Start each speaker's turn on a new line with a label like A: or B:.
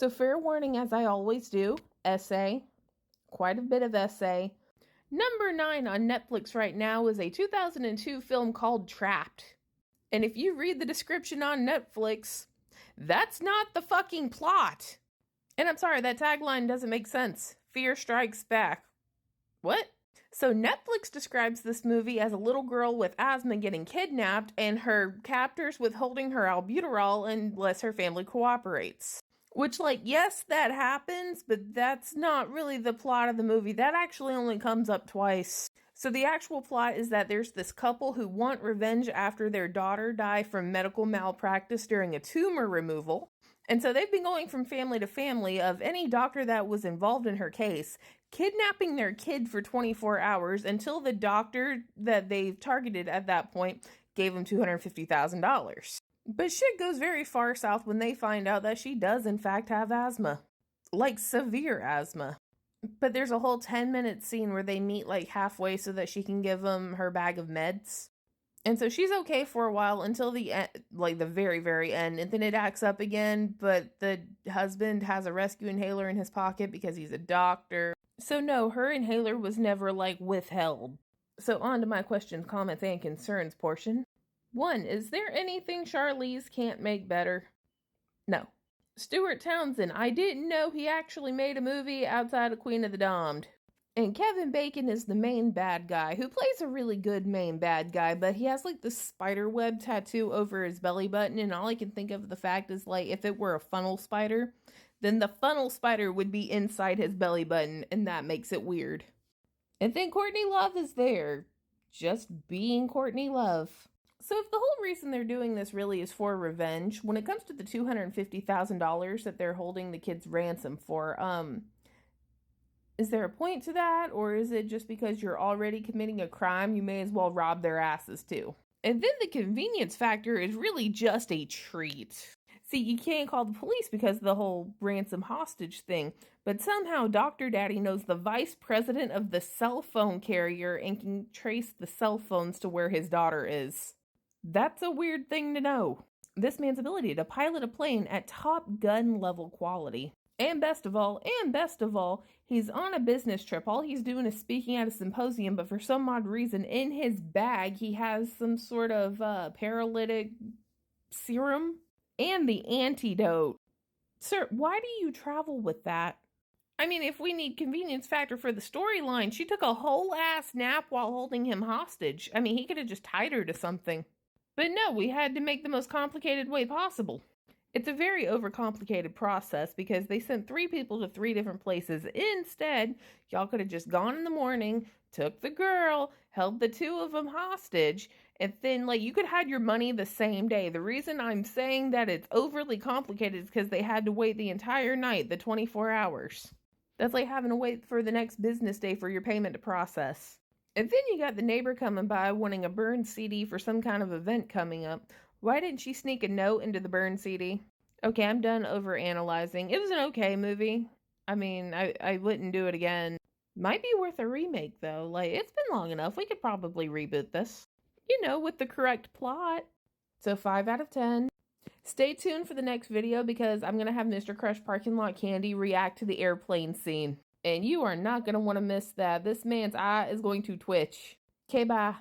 A: So fair warning, as I always do, essay, quite a bit of essay. Number 9 on Netflix right now is a 2002 film called Trapped. And if you read the description on Netflix, that's not the fucking plot. And I'm sorry, that tagline doesn't make sense. Fear strikes back. What? So Netflix describes this movie as a little girl with asthma getting kidnapped and her captors withholding her albuterol unless her family cooperates. Which, like, yes, that happens, but that's not really the plot of the movie. That actually only comes up twice. So the actual plot is that there's this couple who want revenge after their daughter died from medical malpractice during a tumor removal. And so they've been going from family to family of any doctor that was involved in her case, kidnapping their kid for 24 hours until the doctor that they've targeted at that point gave them $250,000. But shit goes very far south when they find out that she does in fact have asthma. Like severe asthma. But there's a whole 10-minute scene where they meet like halfway so that she can give them her bag of meds. And so she's okay for a while until the end, like the very, very end. And then it acts up again, but the husband has a rescue inhaler in his pocket because he's a doctor. So no, her inhaler was never like withheld. So on to my questions, comments, and concerns portion. 1. Is there anything Charlize can't make better? No. Stuart Townsend, I didn't know he actually made a movie outside of Queen of the Damned. And Kevin Bacon is the main bad guy, who plays a really good main bad guy, but he has like this spider web tattoo over his belly button, and all I can think of the fact is like if it were a funnel spider, then the funnel spider would be inside his belly button, and that makes it weird. And then Courtney Love is there, just being Courtney Love. So if the whole reason they're doing this really is for revenge, when it comes to the $250,000 that they're holding the kids ransom for, is there a point to that? Or is it just because you're already committing a crime, you may as well rob their asses too? And then the convenience factor is really just a treat. See, you can't call the police because of the whole ransom hostage thing, but somehow Dr. Daddy knows the vice president of the cell phone carrier and can trace the cell phones to where his daughter is. That's a weird thing to know. This man's ability to pilot a plane at Top Gun level quality. And best of all, he's on a business trip. All he's doing is speaking at a symposium, but for some odd reason, in his bag, he has some sort of paralytic serum and the antidote. Sir, why do you travel with that? I mean, if we need convenience factor for the storyline, she took a whole ass nap while holding him hostage. I mean, he could have just tied her to something. But no, we had to make the most complicated way possible. It's a very overcomplicated process because they sent 3 people to 3 different places. Instead, y'all could have just gone in the morning, took the girl, held the 2 of them hostage, and then like you could have had your money the same day. The reason I'm saying that it's overly complicated is because they had to wait the entire night, the 24 hours. That's like having to wait for the next business day for your payment to process. And then you got the neighbor coming by wanting a burn CD for some kind of event coming up. Why didn't she sneak a note into the burn CD? Okay, I'm done overanalyzing. It was an okay movie. I mean, I wouldn't do it again. Might be worth a remake, though. Like, it's been long enough. We could probably reboot this. You know, with the correct plot. So 5 out of 10. Stay tuned for the next video because I'm going to have Mr. Crush Parking Lot Candy react to the airplane scene. And you are not going to want to miss that. This man's eye is going to twitch. Okay, bye.